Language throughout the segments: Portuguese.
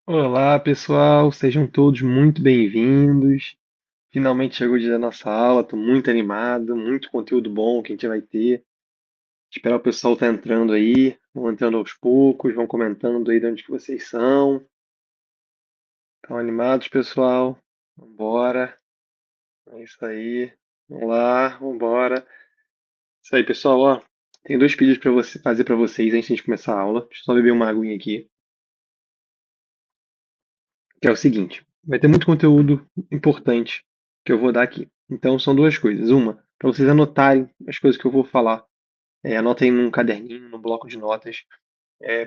Olá, pessoal, sejam todos muito bem-vindos. Finalmente chegou o dia da nossa aula, estou muito animado, muito conteúdo bom que a gente vai ter. Esperar o pessoal estar entrando aí, vão entrando aos poucos, vão comentando aí de onde que vocês são. Estão animados, pessoal? Vambora, é isso aí. Vamos lá, vambora. Isso aí, pessoal, ó, tem dois pedidos para você fazer para vocês antes de a gente começar a aula. Deixa eu só beber uma aguinha aqui. Que é o seguinte: vai ter muito conteúdo importante que eu vou dar aqui. Então, são duas coisas. Uma, para vocês anotarem as coisas que eu vou falar. Anotem num caderninho, num bloco de notas,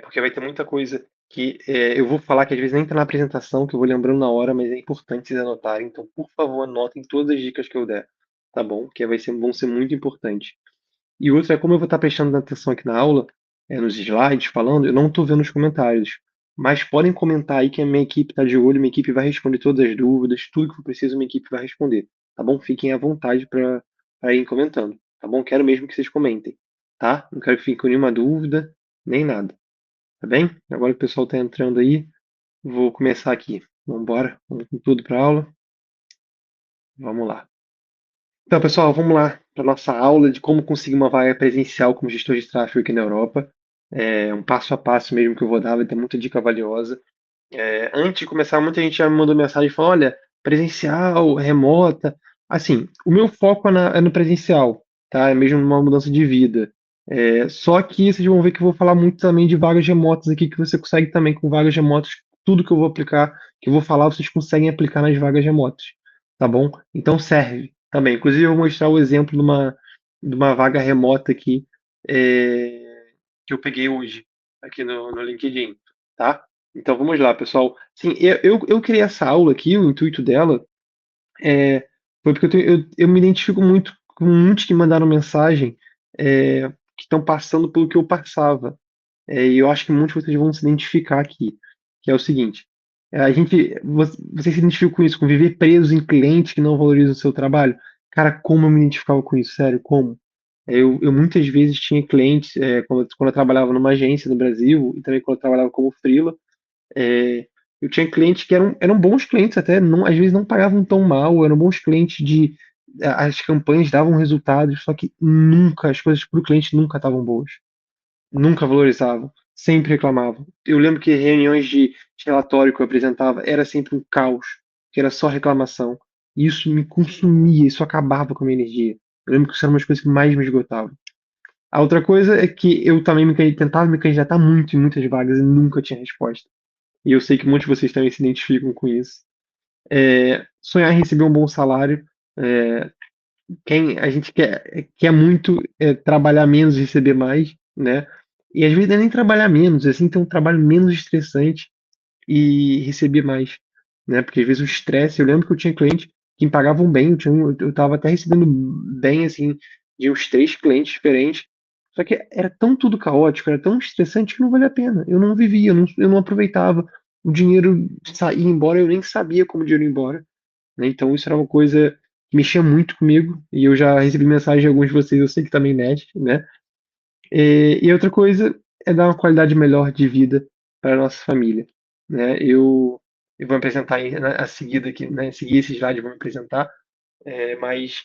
porque vai ter muita coisa que eu vou falar que às vezes nem está na apresentação, que eu vou lembrando na hora, mas é importante vocês anotarem. Então, por favor, anotem todas as dicas que eu der, tá bom? Que vão ser muito importantes. E outra é como eu vou estar prestando atenção aqui na aula, nos slides, falando, eu não estou vendo os comentários. Mas podem comentar aí que a minha equipe está de olho, minha equipe vai responder todas as dúvidas, tudo que for preciso, minha equipe vai responder. Tá bom? Fiquem à vontade para ir comentando. Tá bom? Quero mesmo que vocês comentem. Tá? Não quero que fique com nenhuma dúvida, nem nada. Tá bem? Agora que o pessoal está entrando aí, vou começar aqui. Vamos embora? Vamos com tudo para a aula? Vamos lá. Então, pessoal, vamos lá para a nossa aula de como conseguir uma vaga presencial como gestor de tráfego aqui na Europa. É um passo a passo mesmo que eu vou dar, vai ter muita dica valiosa. Antes de começar, muita gente já me mandou mensagem falando, olha, presencial, remota. Assim, o meu foco é no presencial, tá? É mesmo numa mudança de vida. Só que vocês vão ver que eu vou falar muito também de vagas remotas aqui, que você consegue também com vagas remotas, tudo que eu vou aplicar, que eu vou falar, vocês conseguem aplicar nas vagas remotas, tá bom? Então serve também. Inclusive, eu vou mostrar o exemplo de uma vaga remota aqui, que eu peguei hoje, aqui no LinkedIn, tá? Então vamos lá, pessoal. Sim, eu criei essa aula aqui, o intuito dela foi porque eu me identifico muito com muitos que mandaram mensagem, que estão passando pelo que eu passava. E eu acho que muitos de vocês vão se identificar aqui, que é o seguinte: você se identifica com isso, com viver preso em clientes que não valorizam o seu trabalho? Cara, como eu me identificava com isso, sério, como? Eu muitas vezes tinha clientes, quando eu trabalhava numa agência no Brasil, e também quando eu trabalhava como freela, é, eu tinha clientes que eram bons clientes até, não, às vezes não pagavam tão mal, eram bons clientes as campanhas davam resultados, só que nunca, as coisas para o cliente nunca estavam boas, nunca valorizavam, sempre reclamavam. Eu lembro que reuniões de relatório que eu apresentava era sempre um caos, que era só reclamação. E isso me consumia, isso acabava com a minha energia. Eu lembro que isso era uma das coisas que mais me esgotavam. A outra coisa é que eu também tentava me candidatar muito em muitas vagas e nunca tinha resposta. E eu sei que muitos de vocês também se identificam com isso. Sonhar em receber um bom salário. é, Quem a gente quer muito trabalhar menos e receber mais, né? E às vezes não é nem trabalhar menos, é assim ter um trabalho menos estressante e receber mais, né? Porque às vezes o estresse, eu lembro que eu tinha clientes que me pagavam bem, eu estava até recebendo bem, assim, de uns três clientes diferentes, só que era tão tudo caótico, era tão estressante que não valia a pena. Eu não vivia, eu não aproveitava. O dinheiro saía embora, eu nem sabia como o dinheiro ia embora, né? Então isso era uma coisa que mexia muito comigo, e eu já recebi mensagem de alguns de vocês, eu sei que também mexe, né? E outra coisa é dar uma qualidade melhor de vida para a nossa família, né? Eu vou me apresentar a seguida aqui, né? Seguir esse slide, eu vou me apresentar, mas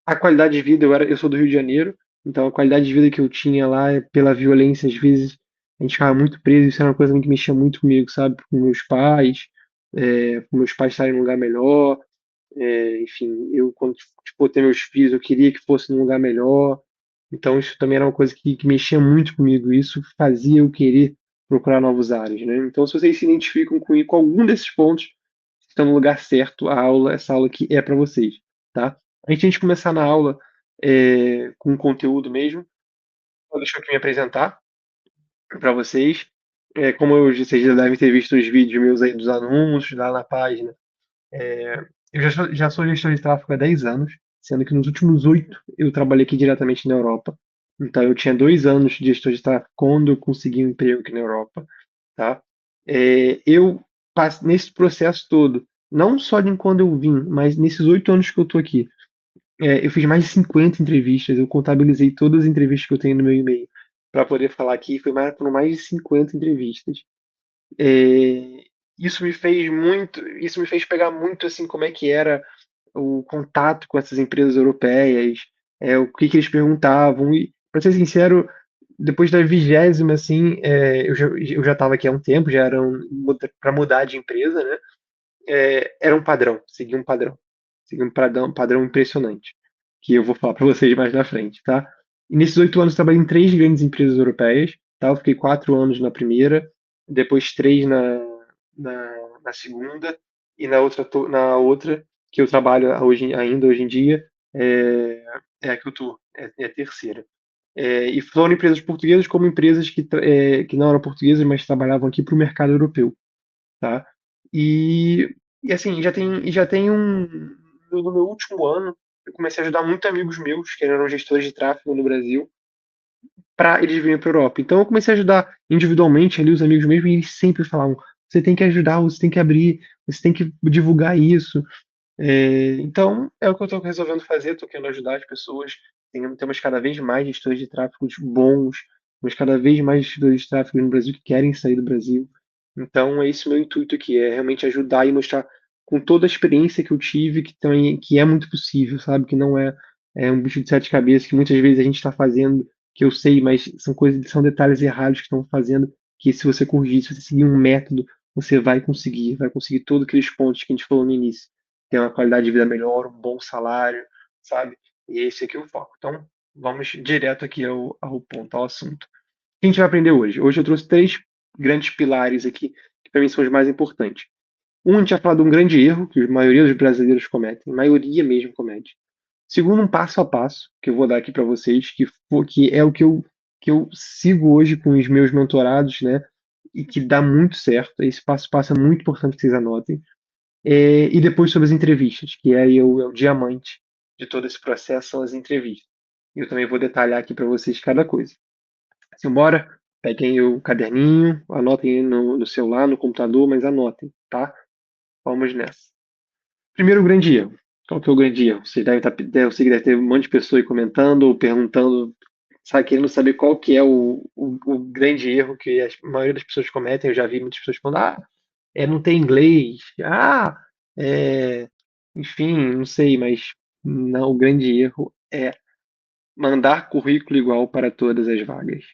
a qualidade de vida, eu sou do Rio de Janeiro, então a qualidade de vida que eu tinha lá, pela violência, às vezes a gente ficava muito preso, isso era uma coisa que mexia muito comigo, sabe? Com meus pais estarem num lugar melhor, enfim, eu quando tipo, ter meus filhos, eu queria que fosse num lugar melhor. Então isso também era uma coisa que mexia muito comigo. Isso fazia eu querer procurar novos áreas, né? Então se vocês se identificam com algum desses pontos, estão no lugar certo. Essa aula aqui é para vocês, tá? Antes de a gente começar na aula com conteúdo mesmo, deixa eu aqui me apresentar para vocês. Vocês já devem ter visto os vídeos meus aí dos anúncios lá na página. Eu já sou gestor de tráfego há 10 anos, sendo que nos últimos 8 eu trabalhei aqui diretamente na Europa. Então eu tinha 2 anos de gestor de tráfego quando eu consegui um emprego aqui na Europa, tá? Eu passei nesse processo todo, não só de quando eu vim, mas nesses 8 anos que eu estou aqui. Eu fiz mais de 50 entrevistas, eu contabilizei todas as entrevistas que eu tenho no meu e-mail para poder falar aqui, foram mais de 50 entrevistas. isso me fez pegar muito assim como é que era o contato com essas empresas europeias, o que que eles perguntavam. E, para ser sincero, depois da 20ª, assim, eu já estava aqui há um tempo, já era para mudar de empresa, né? Era um padrão, seguia um padrão, seguia um padrão impressionante, que eu vou falar para vocês mais na frente, tá? E nesses 8 anos eu trabalhei em 3 grandes empresas europeias, tá? Eu fiquei 4 anos na primeira, depois 3 na segunda, e na outra que eu trabalho hoje em dia, é a que eu tô, é a terceira. E foram empresas portuguesas como empresas que não eram portuguesas, mas trabalhavam aqui para o mercado europeu, tá? E assim, já tem no meu último ano, eu comecei a ajudar muito amigos meus, que eram gestores de tráfego no Brasil, para eles virem para a Europa. Então eu comecei a ajudar individualmente ali os amigos mesmo, e eles sempre falavam: você tem que ajudar, você tem que abrir, você tem que divulgar isso. Então, é o que eu estou resolvendo fazer, estou querendo ajudar as pessoas. Temos cada vez mais gestores de tráfego bons, temos cada vez mais gestores de tráfego no Brasil que querem sair do Brasil. Então, é esse meu intuito aqui, é realmente ajudar e mostrar com toda a experiência que eu tive que é muito possível, sabe? Que não é um bicho de sete cabeças que muitas vezes a gente está fazendo, que eu sei, mas são detalhes errados que estão fazendo, que se você corrigir, se você seguir um método, você vai conseguir todos aqueles pontos que a gente falou no início, ter uma qualidade de vida melhor, um bom salário, sabe? E esse aqui é o foco. Então, vamos direto aqui ao ponto, ao assunto. O que a gente vai aprender hoje? Hoje eu trouxe 3 grandes pilares aqui, que para mim são os mais importantes. A gente vai falar de um grande erro que a maioria dos brasileiros cometem, a maioria mesmo comete. Segundo, um passo a passo, que eu vou dar aqui para vocês, que é o que eu sigo hoje com os meus mentorados, né? E que dá muito certo. Esse passo a passo é muito importante que vocês anotem. E depois sobre as entrevistas, que é o diamante de todo esse processo, são as entrevistas. Eu também vou detalhar aqui para vocês cada coisa. Simbora, peguem o caderninho, anotem aí no celular, no computador, mas anotem, tá? Vamos nessa. Primeiro grande erro. Qual que é o grande erro? Vocês devem estar, eu sei que deve ter um monte de pessoas aí comentando ou perguntando, sabe, querendo saber qual que é o grande erro que a maioria das pessoas cometem. Eu já vi muitas pessoas falando: não tem inglês, é, enfim, não sei, mas não, o grande erro é mandar currículo igual para todas as vagas.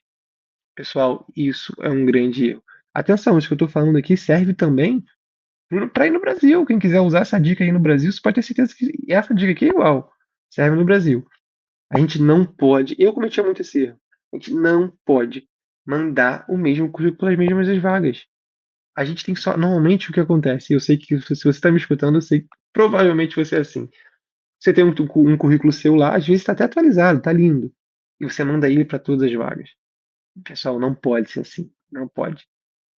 Pessoal, isso é um grande erro. Atenção, isso que eu estou falando aqui serve também para ir no Brasil. Quem quiser usar essa dica aí no Brasil, você pode ter certeza que essa dica aqui é igual. Serve no Brasil. A gente não pode. Eu cometia muito esse erro. A gente não pode mandar o mesmo currículo para as mesmas vagas. A gente tem que só. Normalmente o que acontece, eu sei que se você está me escutando, eu sei que provavelmente você é assim. Você tem um currículo seu lá, às vezes está até atualizado, está lindo. E você manda ele para todas as vagas. Pessoal, não pode ser assim. Não pode.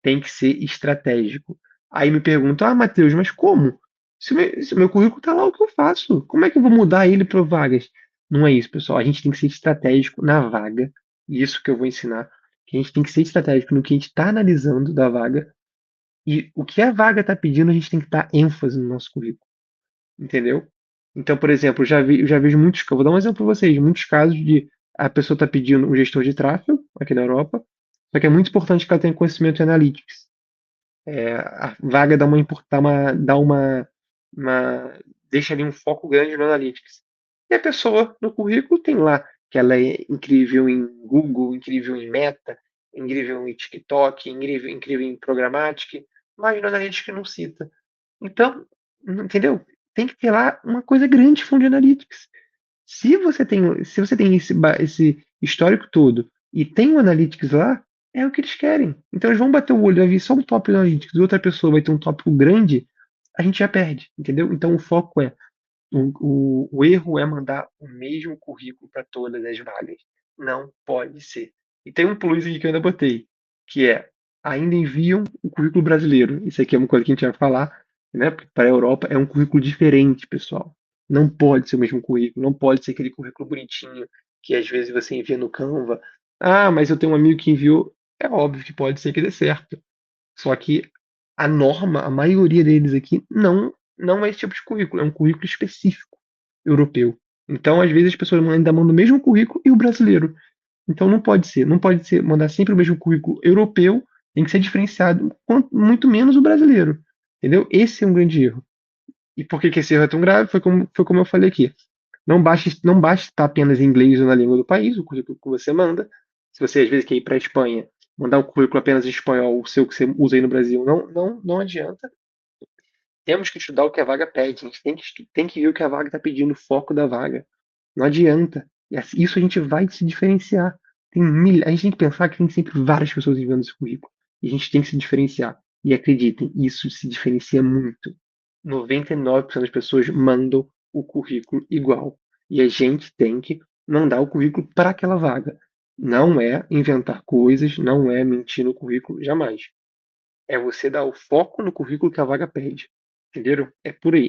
Tem que ser estratégico. Aí me perguntam: Matheus, mas como? Se o meu currículo está lá, o que eu faço? Como é que eu vou mudar ele para vagas? Não é isso, pessoal. A gente tem que ser estratégico na vaga. Isso que eu vou ensinar. Que a gente tem que ser estratégico no que a gente está analisando da vaga. E o que a vaga está pedindo, a gente tem que dar ênfase no nosso currículo. Entendeu? Então, por exemplo, eu já vejo muitos. Eu vou dar um exemplo para vocês. Muitos casos de a pessoa está pedindo um gestor de tráfego aqui na Europa. Só que é muito importante que ela tenha conhecimento em analytics. A vaga deixa ali um foco grande no Analytics. E a pessoa no currículo tem lá que ela é incrível em Google, incrível em Meta, incrível em TikTok, incrível em Programmatic, mas no Analytics não cita. Então, entendeu? Tem que ter lá uma coisa grande de fundo de Analytics. Se você tem esse histórico todo e tem o Analytics lá, é o que eles querem. Então eles vão bater o olho, vai vir só um tópico do Analytics e outra pessoa vai ter um tópico grande, a gente já perde, entendeu? Então o foco o erro é mandar o mesmo currículo para todas as vagas. Não pode ser. E tem um plus aqui que eu ainda botei, que ainda enviam o currículo brasileiro. Isso aqui é uma coisa que a gente vai falar, né? Para a Europa é um currículo diferente, pessoal. Não pode ser o mesmo currículo, não pode ser aquele currículo bonitinho que às vezes você envia no Canva. Mas eu tenho um amigo que enviou. É óbvio que pode ser que dê certo. Só que a norma, a maioria deles aqui, não é esse tipo de currículo, é um currículo específico europeu. Então, às vezes, as pessoas ainda mandam o mesmo currículo e o brasileiro. Então, não pode ser mandar sempre o mesmo currículo europeu Tem que ser diferenciado, muito menos o brasileiro. Entendeu? Esse é um grande erro. E por que, que esse erro é tão grave? Foi como eu falei aqui. Não basta estar apenas em inglês ou na língua do país, o currículo que você manda. Se você às vezes quer ir para a Espanha, mandar o currículo apenas em espanhol, o seu que você usa aí no Brasil, não adianta. Temos que estudar o que a vaga pede. A gente tem que ver o que a vaga está pedindo, o foco da vaga. Não adianta. Isso a gente vai se diferenciar. A gente tem que pensar que tem sempre várias pessoas enviando esse currículo. E a gente tem que se diferenciar. E acreditem, isso se diferencia muito. 99% das pessoas mandam o currículo igual. E a gente tem que mandar o currículo para aquela vaga. Não é inventar coisas, não é mentir no currículo, jamais. É você dar o foco no currículo que a vaga pede. Entenderam? É por aí.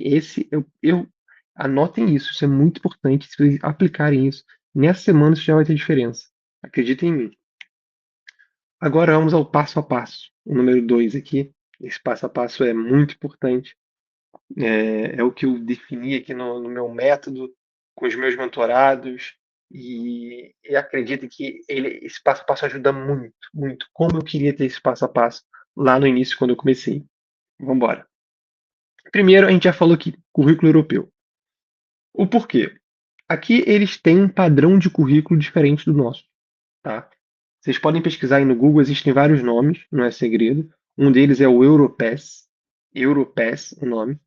Anotem isso é muito importante. Se vocês aplicarem isso, nessa semana isso já vai ter diferença. Acreditem em mim. Agora vamos ao passo a passo. O número 2 aqui. Esse passo a passo é muito importante. É o que eu defini aqui no meu método, com os meus mentorados. E acredito que esse passo a passo ajuda muito, muito. Como eu queria ter esse passo a passo lá no início, quando eu comecei. Vamos embora. Primeiro, a gente já falou aqui, currículo europeu. O porquê? Aqui eles têm um padrão de currículo diferente do nosso, tá? Vocês podem pesquisar aí no Google, existem vários nomes, não é segredo. Um deles é o Europass. Europass, o nome.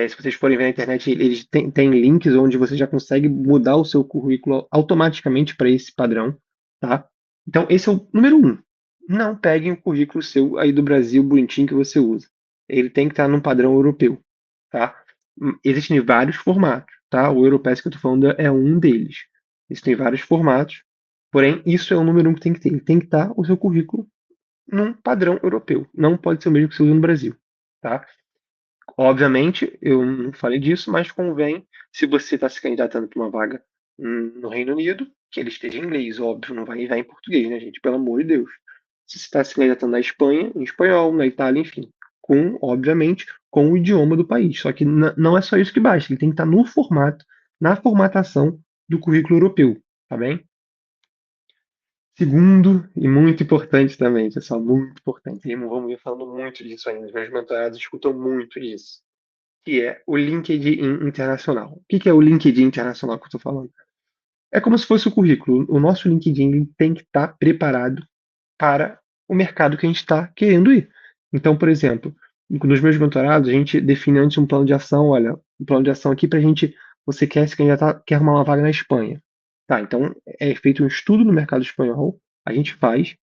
Se vocês forem ver na internet, eles têm links onde você já consegue mudar o seu currículo automaticamente para esse padrão, tá? Então, esse é o número um. Não peguem o currículo seu aí do Brasil, bonitinho, que você usa. Ele tem que estar num padrão europeu, tá? Existem vários formatos, tá? O Europass que eu estou falando é um deles. Existem vários formatos, porém, isso é o número um que tem que ter. Ele tem que estar o seu currículo num padrão europeu. Não pode ser o mesmo que você usa no Brasil, tá? Obviamente, eu não falei disso, mas convém, se você está se candidatando para uma vaga no Reino Unido, que ele esteja em inglês, óbvio, não vai em português, né, gente? Pelo amor de Deus. Se você está se candidatando na Espanha, em espanhol, na Itália, enfim, obviamente, com o idioma do país. Só que não é só isso que basta, ele tem que estar no formato, na formatação do currículo europeu, tá bem? Segundo, e muito importante também, pessoal, muito importante, e vamos ver falando muito disso ainda, os meus mentorados escutam muito isso, que é o LinkedIn internacional. O que é o LinkedIn internacional que eu estou falando? É como se fosse o currículo. O nosso LinkedIn ele tem que estar preparado para o mercado que a gente está querendo ir. Então, por exemplo, nos meus mentorados, a gente define antes um plano de ação. Olha, um plano de ação aqui para a gente. Você quer se candidatar, quer arrumar uma vaga na Espanha. Tá, então é feito um estudo no mercado espanhol, a gente faz,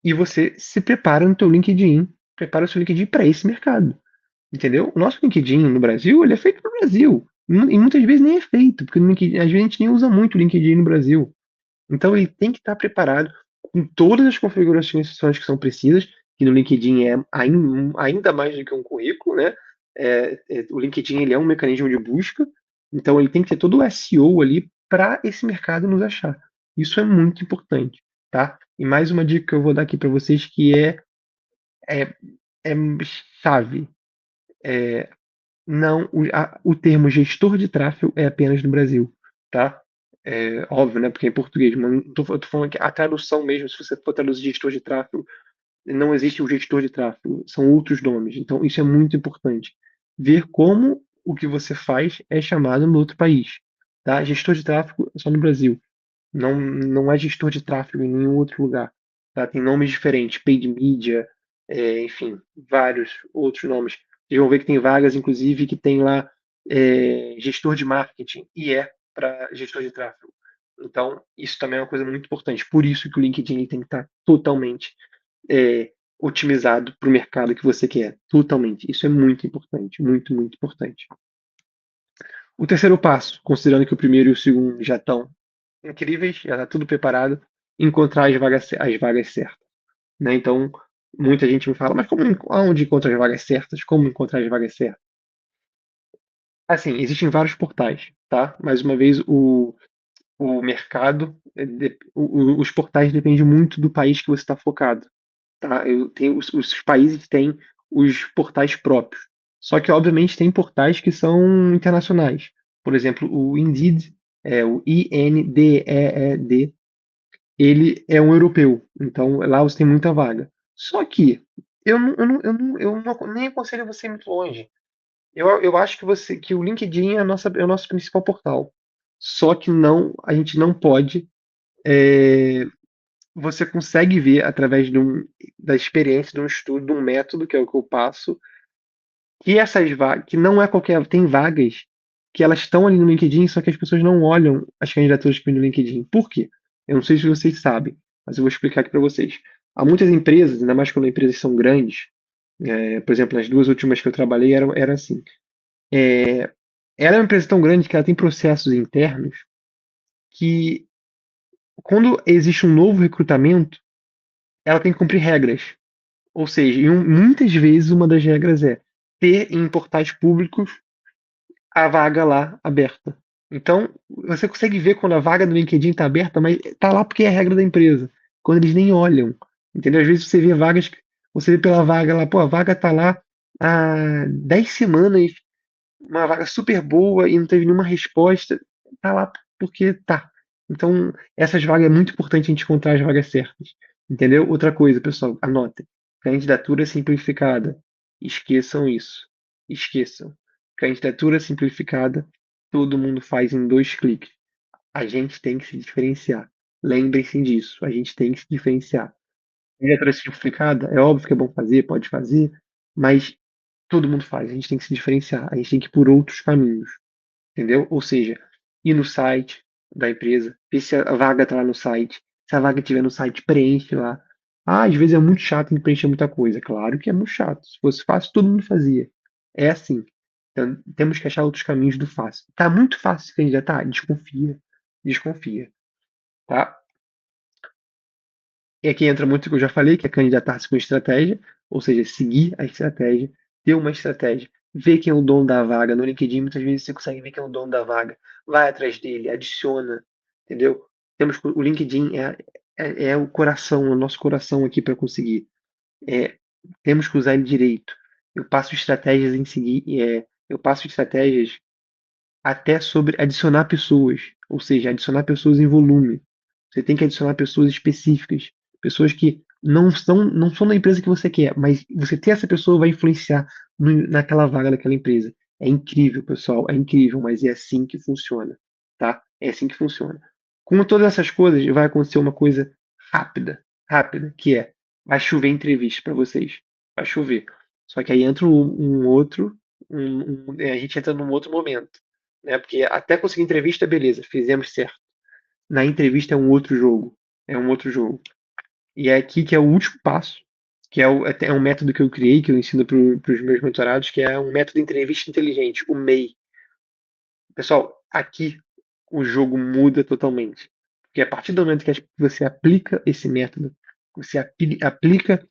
e você se prepara no teu LinkedIn, prepara o seu LinkedIn para esse mercado. Entendeu? O nosso LinkedIn no Brasil, ele é feito no Brasil. E muitas vezes nem é feito, porque às vezes a gente nem usa muito o LinkedIn no Brasil. Então ele tem que estar preparado com todas as configurações que são precisas, que no LinkedIn é ainda mais do que um currículo, né? O LinkedIn ele é um mecanismo de busca, então ele tem que ter todo o SEO ali para esse mercado nos achar. Isso é muito importante, tá? E mais uma dica que eu vou dar aqui para vocês que é, é chave. É, não, o termo gestor de tráfego é apenas no Brasil, tá? Óbvio, né? Porque é em português, mas eu tô falando que a tradução mesmo, se você for traduzir gestor de tráfego, não existe o gestor de tráfego, são outros nomes. Então, isso é muito importante. Ver como o que você faz é chamado no outro país, tá? Gestor de tráfego é só no Brasil. Não é gestor de tráfego em nenhum outro lugar, tá? Tem nomes diferentes, paid media, enfim, vários outros nomes. Vocês vão ver que tem vagas, inclusive, que tem lá gestor de marketing e é para gestor de tráfego. Então, isso também é uma coisa muito importante. Por isso que o LinkedIn ele tem que estar totalmente otimizado para o mercado que você quer. Totalmente. Isso é muito importante. Muito, muito importante. O terceiro passo, considerando que o primeiro e o segundo já estão incríveis, já está tudo preparado, encontrar as vagas certas. Né? Então, muita gente me fala, mas aonde encontrar as vagas certas? Como encontrar as vagas certas? Assim, existem vários portais, tá? Mais uma vez, o mercado, os portais dependem muito do país que você está focado, tá? Os países têm os portais próprios. Só que, obviamente, tem portais que são internacionais. Por exemplo, o Indeed, o INDEED, ele é um europeu. Então, lá você tem muita vaga. Só que eu nem aconselho você ir muito longe. Eu acho que o LinkedIn é o nosso principal portal. Só que não, a gente não pode. é, Você consegue ver através da experiência, de um estudo, de um método, que é o que eu passo, que essas vagas, que não é qualquer, tem vagas que elas estão ali no LinkedIn, só que as pessoas não olham as candidaturas que tem no LinkedIn. Por quê? Eu não sei se vocês sabem, mas eu vou explicar aqui para vocês. Há muitas empresas, ainda mais quando as empresas são grandes, por exemplo, as duas últimas que eu trabalhei eram assim. Ela é uma empresa tão grande que ela tem processos internos que, quando existe um novo recrutamento, ela tem que cumprir regras. Ou seja, muitas vezes uma das regras é ter em portais públicos a vaga lá aberta. Então, você consegue ver quando a vaga do LinkedIn está aberta, mas está lá porque é a regra da empresa. Quando eles nem olham. Entendeu? Às vezes você vê vagas, você vê pela vaga lá, pô, a vaga está lá há 10 semanas, uma vaga super boa e não teve nenhuma resposta. Tá lá porque tá. Então, essas vagas é muito importante a gente encontrar as vagas certas. Entendeu? Outra coisa, pessoal, anotem. Candidatura simplificada. Esqueçam isso. Esqueçam. Candidatura simplificada, todo mundo faz em 2 cliques. A gente tem que se diferenciar. Lembrem-se disso. A gente tem que se diferenciar. Candidatura simplificada, é óbvio que é bom fazer, pode fazer, mas todo mundo faz. A gente tem que se diferenciar. A gente tem que ir por outros caminhos. Entendeu? Ou seja, ir no site da empresa, ver se a vaga está lá no site. Se a vaga estiver no site, preenche lá. Ah, às vezes é muito chato em preencher muita coisa. Claro que é muito chato. Se fosse fácil, todo mundo fazia. É assim. Então, temos que achar outros caminhos do fácil. Tá muito fácil se candidatar? Desconfia. Desconfia. Tá? E aqui entra muito o que eu já falei, que é candidatar-se com estratégia, ou seja, seguir a estratégia, ter uma estratégia, ver quem é o dono da vaga. No LinkedIn, muitas vezes você consegue ver quem é o dono da vaga, vai atrás dele, adiciona, entendeu? O LinkedIn é o coração, o nosso coração aqui para conseguir. É, temos que usar ele direito. Eu passo estratégias em seguir, eu passo estratégias até sobre adicionar pessoas, ou seja, adicionar pessoas em volume. Você tem que adicionar pessoas específicas, pessoas que não são da empresa que você quer, mas você ter essa pessoa vai influenciar naquela vaga daquela empresa. É incrível, pessoal, é incrível, mas é assim que funciona, tá? É assim que funciona. Com todas essas coisas, vai acontecer uma coisa rápida, rápida, que é vai chover entrevista para vocês, vai chover. Só que aí entra a gente entra num outro momento, né? Porque até conseguir entrevista, beleza, fizemos certo. Na entrevista é um outro jogo. É um outro jogo. E é aqui que é o último passo, que é um método que eu criei, que eu ensino para os meus mentorados, que é um método de entrevista inteligente, o MEI. Pessoal, aqui o jogo muda totalmente. Porque a partir do momento que você aplica esse método, você aplica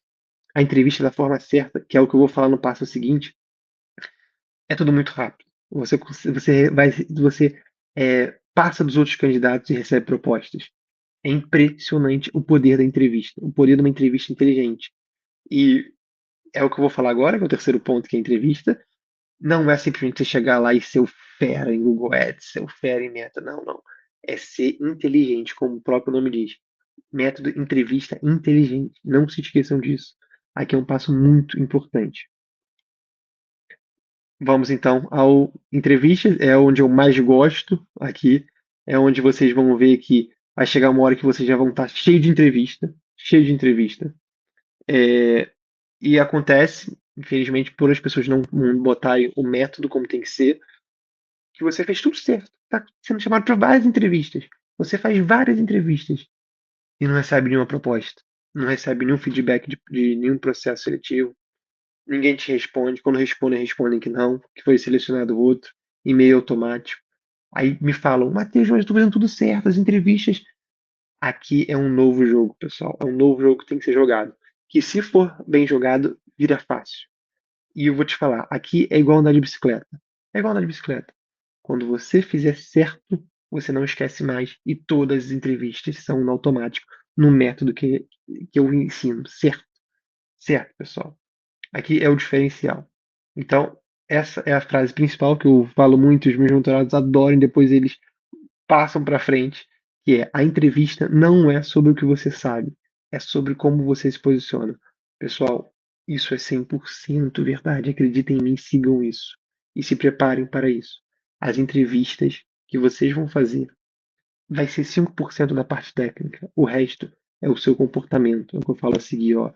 a entrevista da forma certa, que é o que eu vou falar no passo seguinte, é tudo muito rápido. Você passa dos outros candidatos e recebe propostas. É impressionante o poder da entrevista, o poder de uma entrevista inteligente. E é o que eu vou falar agora, que é o terceiro ponto, que é a entrevista. Não é simplesmente você chegar lá e ser o fera em Google Ads, ser o fera em meta. Não, não. É ser inteligente, como o próprio nome diz. Método entrevista inteligente. Não se esqueçam disso. Aqui é um passo muito importante. Vamos então ao entrevista, é onde eu mais gosto aqui, é onde vocês vão ver que vai chegar uma hora que vocês já vão estar cheio de entrevista. É, e acontece, infelizmente, por as pessoas não botarem o método como tem que ser, que você fez tudo certo, está sendo chamado para várias entrevistas. Você faz várias entrevistas e não recebe nenhuma proposta, não recebe nenhum feedback de nenhum processo seletivo. Ninguém te responde. Quando respondem que não, que foi selecionado outro, e-mail automático. Aí me falam, Matheus, mas eu estou fazendo tudo certo, as entrevistas. Aqui é um novo jogo, pessoal. É um novo jogo que tem que ser jogado. Que se for bem jogado, vira fácil. E eu vou te falar, aqui é igual andar de bicicleta. É igual andar de bicicleta. Quando você fizer certo, você não esquece mais. E todas as entrevistas são no automático, no método que eu ensino. Certo? Certo, pessoal. Aqui é o diferencial. Então, essa é a frase principal que eu falo muito, os meus mentorados adoram, e depois eles passam para frente, que é a entrevista não é sobre o que você sabe, é sobre como você se posiciona. Pessoal, isso é 100% verdade. Acreditem em mim, sigam isso. E se preparem para isso. As entrevistas que vocês vão fazer vai ser 5% da parte técnica. O resto é o seu comportamento. É o que eu falo a seguir, ó.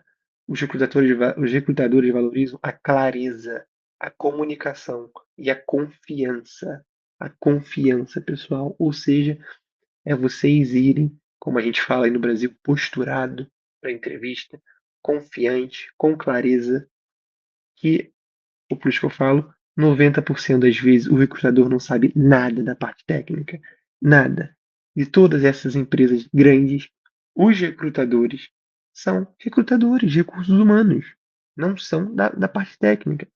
Os recrutadores valorizam a clareza, a comunicação e a confiança. A confiança, pessoal. Ou seja, é vocês irem, como a gente fala aí no Brasil, posturado para a entrevista, confiante, com clareza, que, por isso que eu falo, 90% das vezes o recrutador não sabe nada da parte técnica. Nada. De todas essas empresas grandes, os recrutadores são recrutadores de recursos humanos, não são da parte técnica.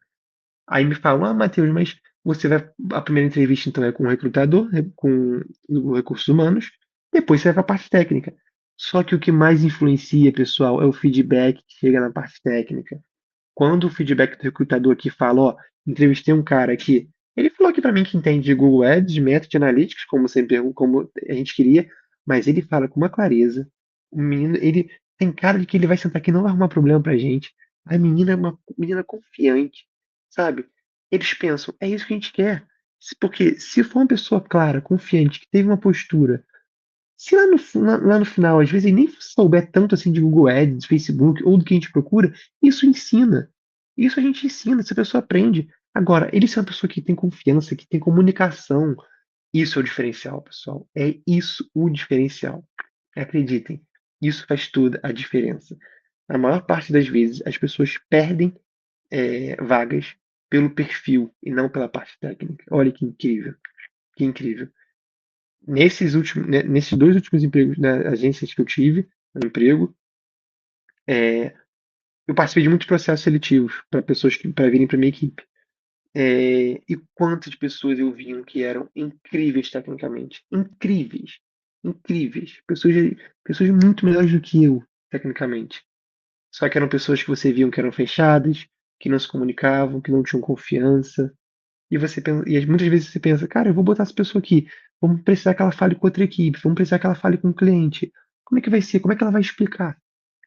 Aí me falam, Matheus, mas você vai. A primeira entrevista então é com o recrutador, com os recursos humanos, depois você vai para a parte técnica. Só que o que mais influencia, pessoal, é o feedback que chega na parte técnica. Quando o feedback do recrutador aqui fala, ó, entrevistei um cara aqui, ele falou aqui para mim que entende de Google Ads, de Meta de Analytics, como a gente queria, mas ele fala com uma clareza. O menino, ele tem cara de que ele vai sentar aqui e não vai arrumar problema pra gente. A menina é uma menina confiante, sabe? Eles pensam, é isso que a gente quer. Porque se for uma pessoa clara, confiante, que teve uma postura, se lá no final, às vezes, ele nem souber tanto assim de Google Ads, Facebook ou do que a gente procura, isso ensina. Isso a gente ensina, essa pessoa aprende. Agora, ele ser uma pessoa que tem confiança, que tem comunicação, isso é o diferencial, pessoal. É isso o diferencial. Acreditem, isso faz toda a diferença. Na maior parte das vezes, as pessoas perdem vagas pelo perfil e não pela parte técnica. Olha que incrível, que incrível. Nesses dois últimos empregos, né, agências que eu tive, no emprego, eu participei de muitos processos seletivos para pessoas para virem para minha equipe. E quantas pessoas eu vi que eram incríveis tecnicamente, incríveis, incríveis, pessoas muito melhores do que eu tecnicamente. Só que eram pessoas que você viam que eram fechadas, que não se comunicavam, que não tinham confiança. E muitas vezes você pensa, cara, eu vou botar essa pessoa aqui, vamos precisar que ela fale com outra equipe, vamos precisar que ela fale com o cliente. Como é que vai ser? Como é que ela vai explicar?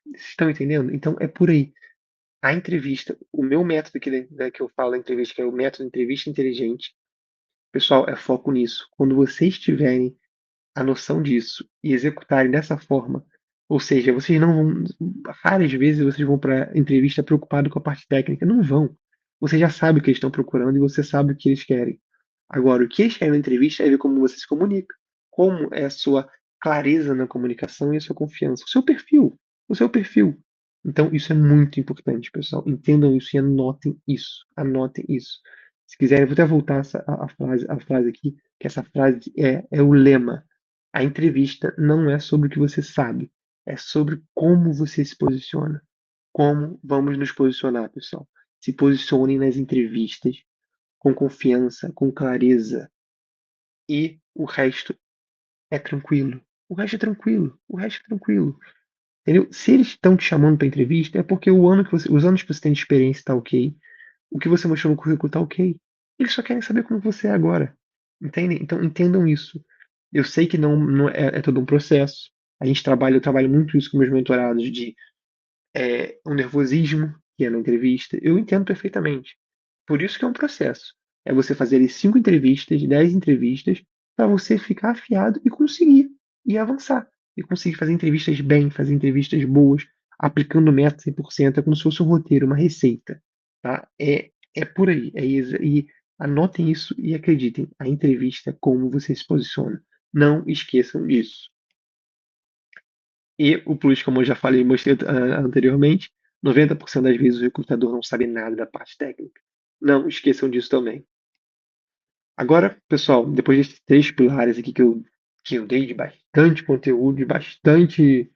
Vocês estão entendendo? Então é por aí. A entrevista, o meu método que eu falo da entrevista, que é o método de entrevista inteligente, pessoal, é foco nisso. Quando vocês tiverem a noção disso e executarem dessa forma, ou seja, vocês não vão, raras vezes vocês vão para entrevista preocupado com a parte técnica, não vão. Você já sabe o que eles estão procurando e você sabe o que eles querem. Agora, o que eles querem na entrevista é ver como você se comunica, como é a sua clareza na comunicação e a sua confiança, o seu perfil, o seu perfil. Então, isso é muito importante, pessoal. Entendam isso e anotem isso. Anotem isso. Se quiserem, eu vou até voltar a frase aqui, que essa frase é o lema. A entrevista não é sobre o que você sabe, é sobre como você se posiciona. Como vamos nos posicionar, pessoal? Se posicionem nas entrevistas com confiança, com clareza, e o resto é tranquilo. O resto é tranquilo. O resto é tranquilo. Entendeu? Se eles estão te chamando para entrevista, é porque os anos que você tem de experiência está ok. O que você mostrou no currículo está ok. Eles só querem saber como você é agora. Entendem? Então entendam isso. Eu sei que não é todo um processo. Eu trabalho muito isso com meus mentorados de um nervosismo que é na entrevista. Eu entendo perfeitamente. Por isso que é um processo. É você fazer ali 5 entrevistas, 10 entrevistas, para você ficar afiado e conseguir e avançar. E conseguir fazer entrevistas bem, fazer entrevistas boas, aplicando o método 100%. É como se fosse um roteiro, uma receita. Tá? É por aí. E anotem isso e acreditem. A entrevista é como você se posiciona. Não esqueçam disso. E o plus, como eu já falei e mostrei anteriormente, 90% das vezes o recrutador não sabe nada da parte técnica. Não esqueçam disso também. Agora, pessoal, depois desses 3 pilares aqui que eu dei de bastante conteúdo, de bastante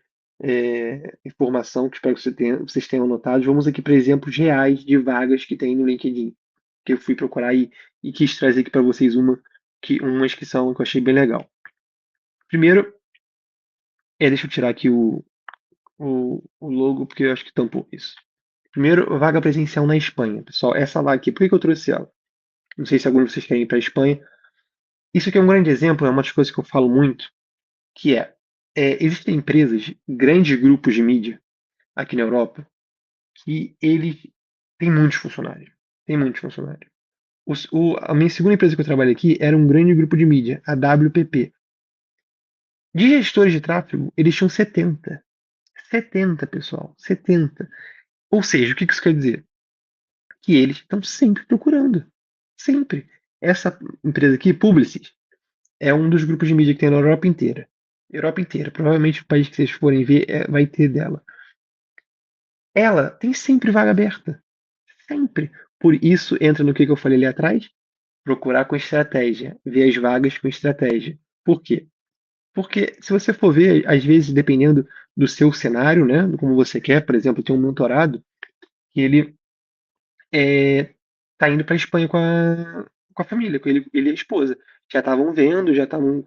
informação, que espero que vocês tenham notado, vamos aqui para exemplos reais de vagas que tem no LinkedIn, que eu fui procurar e quis trazer aqui para vocês umas que eu achei bem legal. Primeiro, deixa eu tirar aqui o logo, porque eu acho que tampou isso. Primeiro, vaga presencial na Espanha. Pessoal, essa vaga aqui, por que eu trouxe ela? Não sei se algum de vocês querem ir para a Espanha. Isso aqui é um grande exemplo, é uma das coisas que eu falo muito, que existem empresas, grandes grupos de mídia aqui na Europa, que eles têm muitos funcionários. Tem muitos funcionários. A minha segunda empresa que eu trabalho aqui era um grande grupo de mídia, a WPP. De gestores de tráfego, eles tinham 70. 70, pessoal. 70. Ou seja, o que isso quer dizer? Que eles estão sempre procurando. Sempre. Essa empresa aqui, Publicis, é um dos grupos de mídia que tem na Europa inteira. Europa inteira. Provavelmente o país que vocês forem ver vai ter dela. Ela tem sempre vaga aberta. Sempre. Por isso, entra no que eu falei ali atrás. Procurar com estratégia. Ver as vagas com estratégia. Por quê? Porque se você for ver, às vezes, dependendo do seu cenário, né, do como você quer, por exemplo, tem um mentorado que ele tá indo para a Espanha com a família, com ele e a esposa. Já estavam vendo, já estavam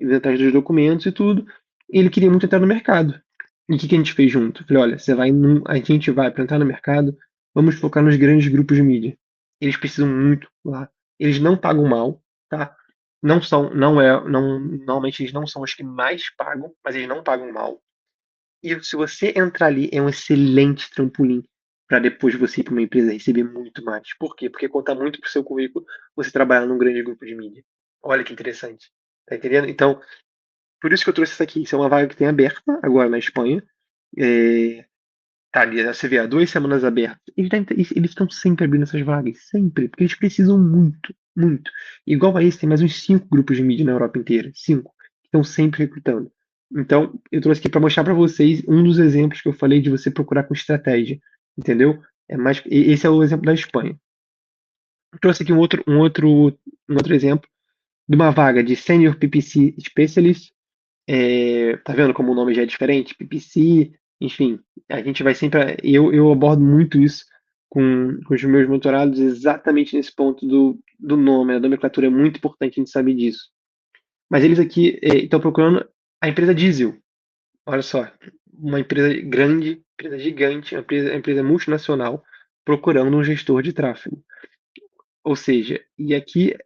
indo atrás dos documentos e tudo. E ele queria muito entrar no mercado. E o que a gente fez junto? Falei, olha, a gente vai para entrar no mercado, vamos focar nos grandes grupos de mídia. Eles precisam muito lá. Eles não pagam mal, tá? Não são, não é, não, normalmente eles não são os que mais pagam, mas eles não pagam mal. E se você entrar ali, é um excelente trampolim para depois você ir para uma empresa receber muito mais. Por quê? Porque conta muito para o seu currículo você trabalhar num grande grupo de mídia. Olha que interessante. Tá entendendo? Então, por isso que eu trouxe isso aqui. Isso é uma vaga que tem aberta agora na Espanha. É, tá ali, né? Você vê, há 2 semanas abertas. Eles estão sempre abrindo essas vagas. Sempre. Porque eles precisam muito, muito. Igual a esse, tem mais uns 5 grupos de mídia na Europa inteira. 5. Que estão sempre recrutando. Então, eu trouxe aqui para mostrar para vocês um dos exemplos que eu falei de você procurar com estratégia. Entendeu? Esse é o exemplo da Espanha. Eu trouxe aqui um outro exemplo de uma vaga de Senior PPC Specialist. Tá vendo como o nome já é diferente? PPC, enfim, a gente vai sempre. Eu abordo muito isso com os meus mentorados, exatamente nesse ponto do nome. A nomenclatura é muito importante a gente saber disso. Mas eles aqui estão procurando a empresa Diesel. Olha só, uma empresa grande, empresa gigante, uma empresa multinacional procurando um gestor de tráfego. Ou seja, e aqui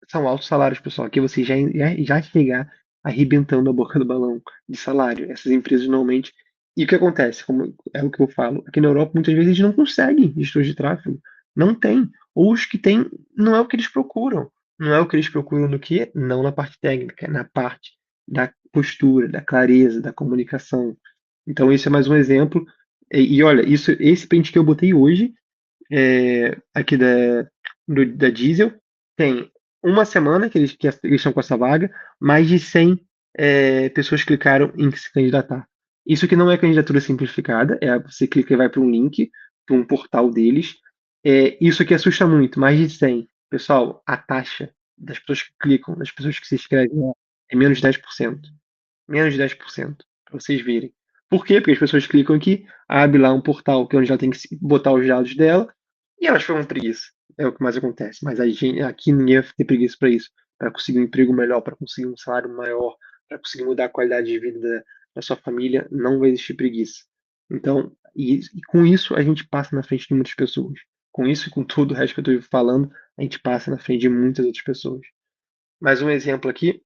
são altos salários, pessoal. Aqui você já chegar arrebentando a boca do balão de salário. Essas empresas normalmente. E o que acontece? Como é o que eu falo, aqui na Europa muitas vezes eles não conseguem gestores de tráfego. Não tem. Ou os que têm, não é o que eles procuram. Não é o que eles procuram no quê? Não na parte técnica, é na parte da postura, da clareza, da comunicação. Então, esse é mais um exemplo. E olha, esse print que eu botei hoje aqui da Diesel, tem uma semana que eles estão com essa vaga, mais de 100 pessoas clicaram em se candidatar. Isso que não é candidatura simplificada, você clica e vai para um link, para um portal deles. Isso que assusta muito, mais de 100. Pessoal, a taxa das pessoas que clicam, das pessoas que se inscrevem é menos de 10%. Menos de 10%, para vocês verem. Por quê? Porque as pessoas clicam aqui, abre lá um portal que é onde ela tem que botar os dados dela, e elas ficam com preguiça. É o que mais acontece. Mas a gente, aqui ninguém vai ter preguiça para isso. Para conseguir um emprego melhor, para conseguir um salário maior, para conseguir mudar a qualidade de vida da sua família, não vai existir preguiça. Então, e com isso a gente passa na frente de muitas pessoas. Com isso e com todo o resto que eu estou falando, a gente passa na frente de muitas outras pessoas. Mais um exemplo aqui.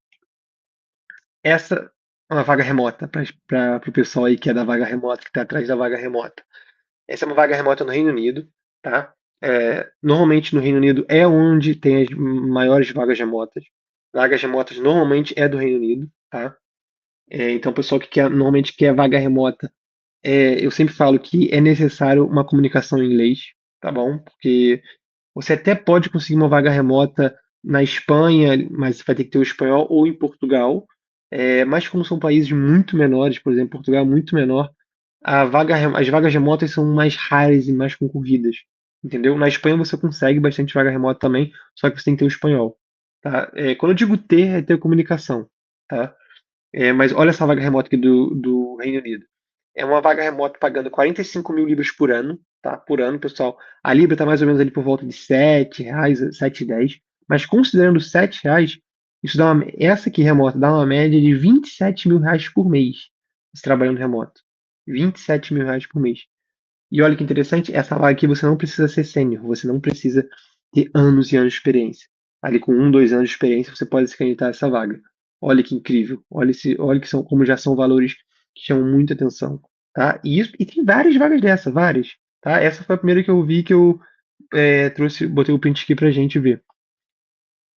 Essa é uma vaga remota para o pessoal aí que é da vaga remota, que está atrás da vaga remota. Essa é uma vaga remota no Reino Unido, tá? Normalmente no Reino Unido é onde tem as maiores vagas remotas. Vagas remotas normalmente é do Reino Unido, tá? Então o pessoal que normalmente quer vaga remota, eu sempre falo que é necessário uma comunicação em inglês, tá bom? Porque você até pode conseguir uma vaga remota na Espanha, mas você vai ter que ter o espanhol ou em Portugal. Mas como são países muito menores, por exemplo, Portugal é muito menor, as vagas remotas são mais raras e mais concorridas. Entendeu? Na Espanha você consegue bastante vaga remota também, só que você tem que ter o espanhol. Tá? Quando eu digo ter, é ter comunicação. Tá? Mas olha essa vaga remota aqui do Reino Unido. É uma vaga remota pagando 45 mil libras por ano, tá? Por ano, pessoal. A libra está mais ou menos ali por volta de R$ 7, 7,10. Mas considerando R$ 7, essa aqui remota dá uma média de R$ 27 mil por mês. Você trabalhando remoto. R$ 27 mil por mês. E olha que interessante, essa vaga aqui você não precisa ser sênior, você não precisa ter anos e anos de experiência. Ali com 2 anos de experiência você pode se candidatar a essa vaga. Olha que incrível, olha que como já são valores que chamam muita atenção. tá? E tem várias vagas dessa, várias, tá? Essa foi a primeira que eu vi que eu trouxe, botei o print aqui pra gente ver.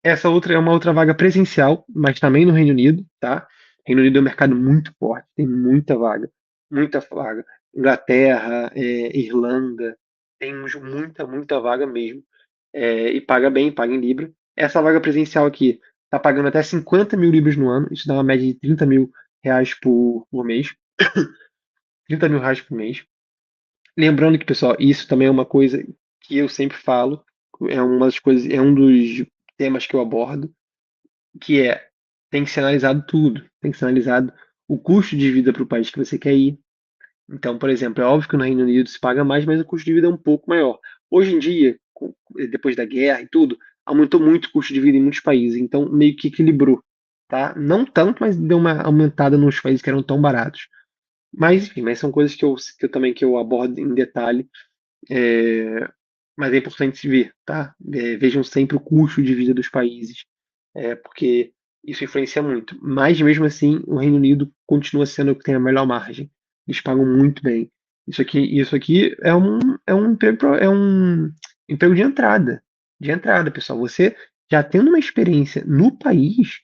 Essa outra é uma outra vaga presencial, mas também no Reino Unido, tá? Reino Unido é um mercado muito forte, tem muita vaga, muita vaga. Inglaterra, Irlanda, temos muita vaga mesmo. E paga bem, paga em Libra. Essa vaga presencial aqui tá pagando até 50 mil libras no ano, isso dá uma média de 30 mil reais por mês. 30 mil reais por mês. Lembrando que, pessoal, isso também é uma coisa que eu sempre falo, é uma das coisas, é um dos temas que eu abordo, que tem que ser analisado tudo, tem que ser analisado o custo de vida para o país que você quer ir. Então, por exemplo, é óbvio que no Reino Unido se paga mais, mas o custo de vida é um pouco maior. Hoje em dia, depois da guerra e tudo, aumentou muito o custo de vida em muitos países, então meio que equilibrou, tá? Não tanto, mas deu uma aumentada nos países que eram tão baratos. Mas, enfim, mas são coisas que eu abordo em detalhe. É, mas é importante se ver, tá? Vejam sempre o custo de vida dos países, porque isso influencia muito. Mas mesmo assim, o Reino Unido continua sendo o que tem a melhor margem. Eles pagam muito bem. Isso aqui é um emprego de entrada, pessoal. Você já tendo uma experiência no país,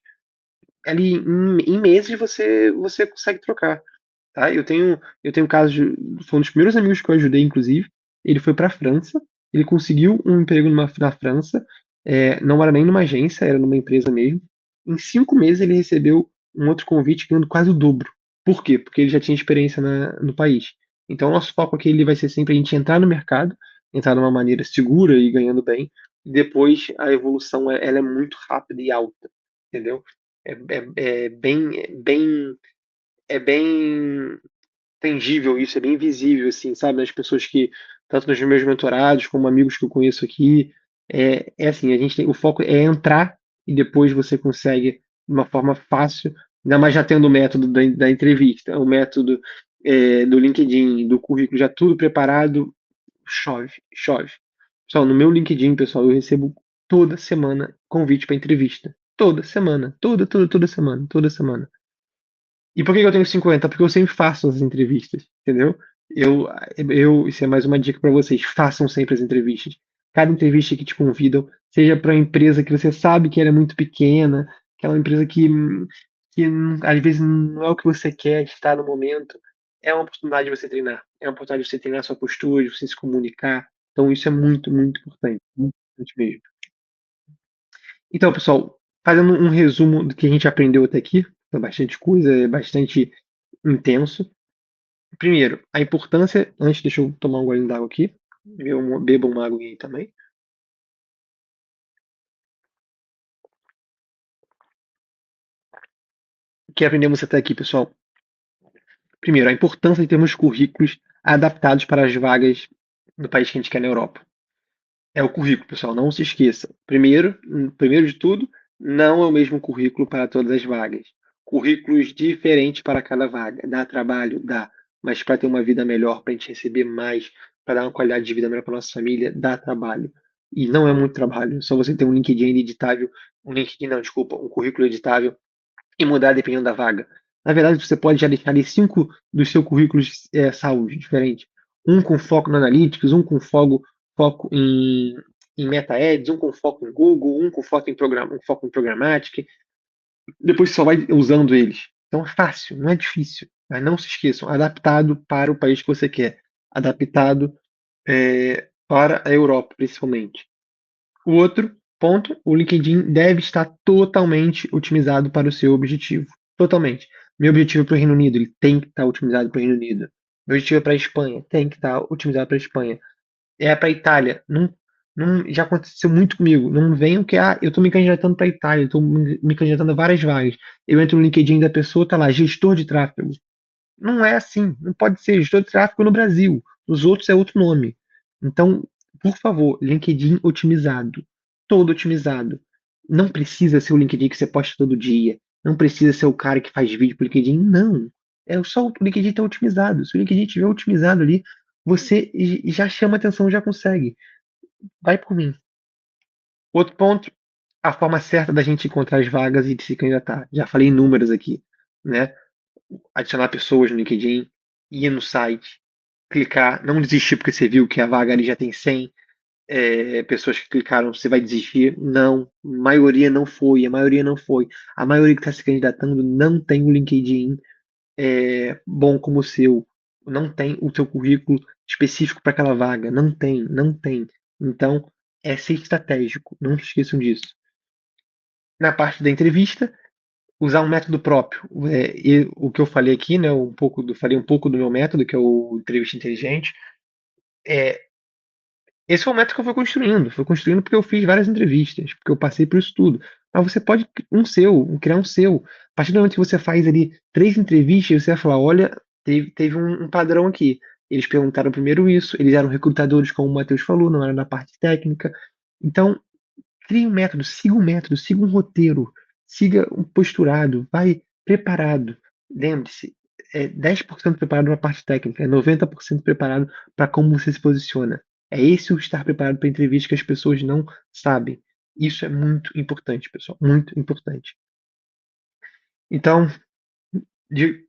ali em meses você consegue trocar. Tá? Eu tenho casos foi um dos primeiros amigos que eu ajudei, inclusive. Ele foi para a França, ele conseguiu um emprego na França, não era nem numa agência, era numa empresa mesmo. Em 5 meses ele recebeu um outro convite ganhando quase o dobro. Por quê? Porque ele já tinha experiência no país. Então, o nosso foco aqui ele vai ser sempre a gente entrar no mercado, entrar de uma maneira segura e ganhando bem. E depois a evolução ela é muito rápida e alta, entendeu? É bem tangível isso, é bem visível, assim, sabe? Nas pessoas que, tanto nos meus mentorados, como amigos que eu conheço aqui, é assim, o foco é entrar e depois você consegue, de uma forma fácil, ainda mais já tendo o método da entrevista, o método do LinkedIn, do currículo, já tudo preparado, chove, chove. Pessoal, no meu LinkedIn, pessoal, eu recebo toda semana convite para entrevista. Toda semana. Toda semana. Toda semana. E por que que eu tenho 50? Porque eu sempre faço as entrevistas, entendeu? Isso é mais uma dica para vocês, façam sempre as entrevistas. Cada entrevista que te convidam, seja para uma empresa que você sabe que ela é muito pequena, aquela empresa que às vezes não é o que você quer estar no momento, é uma oportunidade de você treinar. É uma oportunidade de você treinar sua postura, de você se comunicar. Então isso é muito importante mesmo. Então, pessoal, fazendo um resumo do que a gente aprendeu até aqui, foi bastante coisa, é bastante intenso. Primeiro, a importância. Antes, deixa eu tomar um golinho d'água aqui. Beba uma água aí também. O que aprendemos até aqui, pessoal? Primeiro, a importância de termos currículos adaptados para as vagas do país que a gente quer na Europa. É o currículo, pessoal, não se esqueça. Primeiro de tudo, não é o mesmo currículo para todas as vagas. Currículos diferentes para cada vaga. Dá trabalho? Dá. Mas para ter uma vida melhor, para a gente receber mais, para dar uma qualidade de vida melhor para nossa família, dá trabalho. E não é muito trabalho. Só você ter um LinkedIn editável, um LinkedIn, não, desculpa, um currículo editável e mudar dependendo da vaga. Na verdade, você pode já deixar ali 5 dos seus currículos saúde diferentes. Um com foco no Analytics, um com foco em Meta Ads, um com foco em Google, um com foco em Programmatic. Depois você só vai usando eles. Então é fácil, não é difícil. Mas não se esqueçam, adaptado para o país que você quer. Adaptado para a Europa, principalmente. O outro ponto, o LinkedIn deve estar totalmente otimizado para o seu objetivo. Totalmente. Meu objetivo é para o Reino Unido, ele tem que estar otimizado para o Reino Unido. Meu objetivo é para a Espanha, tem que estar otimizado para a Espanha. É para a Itália, já aconteceu muito comigo. Não venham que, eu estou me candidatando para a Itália, estou me candidatando a várias vagas. Eu entro no LinkedIn da pessoa, tá lá, gestor de tráfego. Não é assim, não pode ser gestor de tráfego no Brasil. Nos outros é outro nome. Então, por favor, LinkedIn otimizado, todo otimizado. Não precisa ser o LinkedIn que você posta todo dia. Não precisa ser o cara que faz vídeo pro LinkedIn. Não. É só o LinkedIn estar otimizado. Se o LinkedIn estiver otimizado ali, você já chama atenção, já consegue. Vai por mim. Outro ponto, a forma certa da gente encontrar as vagas e de se candidatar. Já falei em números aqui, né? Adicionar pessoas no LinkedIn, ir no site, clicar, não desistir porque você viu que a vaga ali já tem 100 pessoas que clicaram, você vai desistir. Não, a maioria não foi, a maioria não foi. A maioria que está se candidatando não tem um LinkedIn bom como o seu, não tem o seu currículo específico para aquela vaga, não tem, não tem. Então, é ser estratégico, não se esqueçam disso. Na parte da entrevista, usar um método próprio. E o que eu falei aqui, né, falei um pouco do meu método, que é o entrevista inteligente. É, esse foi o método que eu fui construindo. Fui construindo porque eu fiz várias entrevistas, porque eu passei por isso tudo. Mas você pode criar um seu. A partir do momento que você faz ali 3 entrevistas, você vai falar, olha, teve um padrão aqui. Eles perguntaram primeiro isso, eles eram recrutadores, como o Matheus falou, não era na parte técnica. Então, crie um método, siga um roteiro, siga um posturado, vai preparado. Lembre-se, é 10% preparado para a parte técnica, é 90% preparado para como você se posiciona. É esse o estar preparado para a entrevista que as pessoas não sabem. Isso é muito importante, pessoal, muito importante. Então,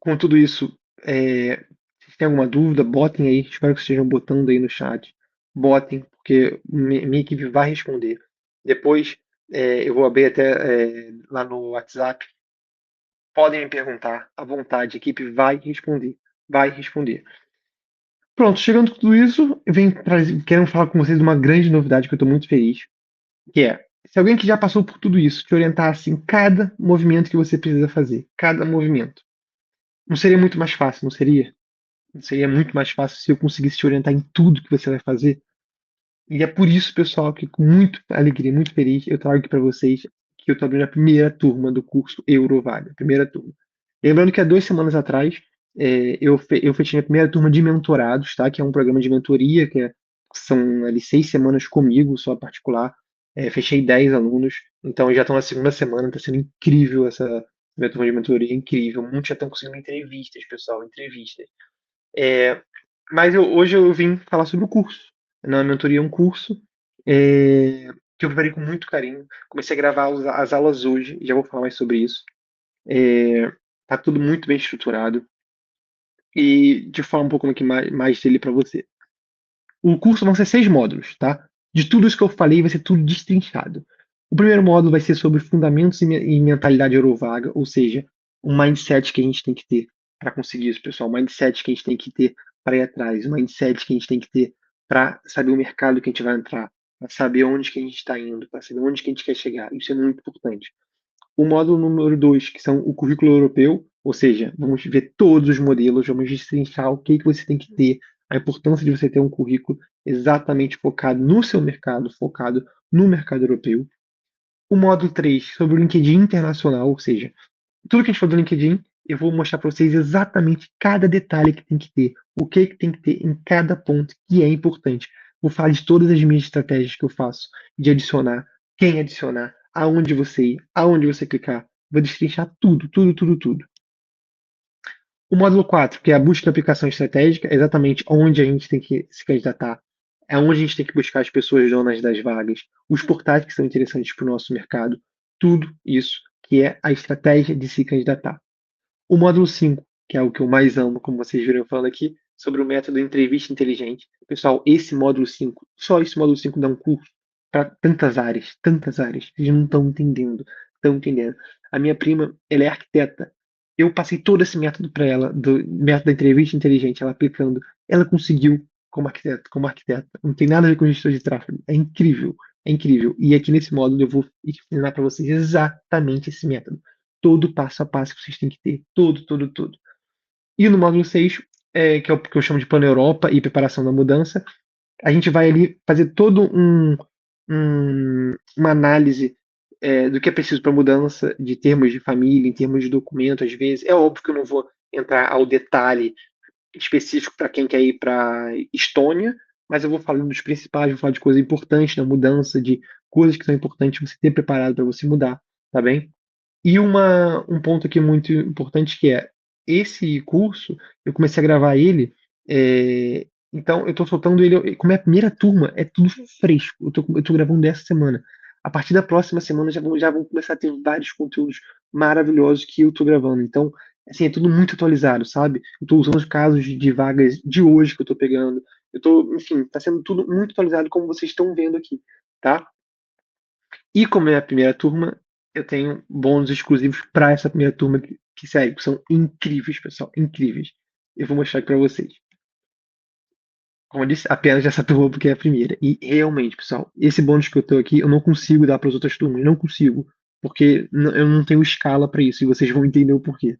com tudo isso, se tem alguma dúvida, botem aí, espero que estejam botando aí no chat. Botem, porque minha equipe vai responder. Depois, eu vou abrir até lá no WhatsApp. Podem me perguntar à vontade, a equipe vai responder. Vai responder. Pronto, chegando com tudo isso, eu quero falar com vocês de uma grande novidade que eu estou muito feliz, que é, se alguém que já passou por tudo isso te orientasse em cada movimento que você precisa fazer, cada movimento, não seria muito mais fácil, não seria? Seria muito mais fácil se eu conseguisse te orientar em tudo que você vai fazer. E é por isso, pessoal, que com muita alegria, muito feliz, eu trago aqui para vocês que eu estou abrindo a primeira turma do curso Eurovale, a primeira turma. Lembrando que há 2 semanas atrás eu fechei a primeira turma de mentorados, tá? Que é um programa de mentoria, são ali 6 semanas comigo, só particular. Fechei 10 alunos, então já estão na segunda semana, está sendo incrível essa minha turma de mentoria, incrível. Muitos já estão conseguindo entrevistas, pessoal, entrevistas. É, mas hoje eu vim falar sobre o curso. Na mentoria é um curso que eu preparei com muito carinho. Comecei a gravar as aulas hoje, e já vou falar mais sobre isso. Tá tudo muito bem estruturado. E de falar um pouco aqui mais dele para você. O curso vão ser 6 módulos, tá? De tudo isso que eu falei, vai ser tudo destrinchado. O primeiro módulo vai ser sobre fundamentos e mentalidade Eurovaga, ou seja, um mindset que a gente tem que ter para conseguir isso, pessoal. Um mindset que a gente tem que ter para ir atrás, um mindset que a gente tem que ter para saber o mercado que a gente vai entrar, para saber onde que a gente está indo, para saber onde que a gente quer chegar. Isso é muito importante. O módulo número 2, que são o currículo europeu, ou seja, vamos ver todos os modelos, vamos destrinchar o que você tem que ter, a importância de você ter um currículo exatamente focado no seu mercado, focado no mercado europeu. O módulo 3, sobre o LinkedIn internacional, ou seja, tudo que a gente falou do LinkedIn, eu vou mostrar para vocês exatamente cada detalhe que tem que ter, o que tem que ter em cada ponto que é importante. Vou falar de todas as minhas estratégias que eu faço, de adicionar, quem adicionar, aonde você ir, aonde você clicar. Vou destrinchar tudo, tudo, tudo, tudo. O módulo 4, que é a busca de aplicação estratégica, é exatamente onde a gente tem que se candidatar, é onde a gente tem que buscar as pessoas donas das vagas, os portais que são interessantes para o nosso mercado, tudo isso que é a estratégia de se candidatar. O módulo 5, que é o que eu mais amo, como vocês viram falando aqui, sobre o método entrevista inteligente. Pessoal, esse módulo 5, só esse módulo 5 dá um curso para tantas áreas, tantas áreas. Vocês não estão entendendo, estão entendendo. A minha prima, ela é arquiteta. Eu passei todo esse método para ela, do método da entrevista inteligente, ela aplicando. Ela conseguiu como arquiteta, como arquiteta. Não tem nada a ver com gestor de tráfego. É incrível, é incrível. E aqui nesse módulo eu vou ensinar para vocês exatamente esse método, todo passo a passo que vocês têm que ter. Tudo, tudo, tudo. E no módulo 6, que é o que eu chamo de Plano Europa e Preparação da Mudança, a gente vai ali fazer todo uma análise do que é preciso para mudança, de termos de família, em termos de documento, às vezes. É óbvio que eu não vou entrar ao detalhe específico para quem quer ir para Estônia, mas eu vou falar dos principais, vou falar de coisas importantes da mudança, de coisas que são importantes você ter preparado para você mudar, tá bem? E um ponto aqui muito importante que é, esse curso, eu comecei a gravar ele, então eu estou soltando ele, como é a primeira turma, é tudo fresco, eu tô gravando dessa semana. A partir da próxima semana já vão começar a ter vários conteúdos maravilhosos que eu estou gravando. Então, Assim, é tudo muito atualizado, sabe? Eu tô usando os casos de vagas de hoje que eu tô pegando. Eu tô, enfim, tá sendo tudo muito atualizado como vocês estão vendo aqui, tá? E como é a primeira turma, eu tenho bônus exclusivos para essa primeira turma que, sério, são incríveis, pessoal, incríveis. Eu vou mostrar aqui para vocês. Como eu disse, apenas essa turma porque é a primeira. E realmente, pessoal, esse bônus que eu tô aqui, eu não consigo dar para as outras turmas, não consigo, porque eu não tenho escala para isso e vocês vão entender o porquê.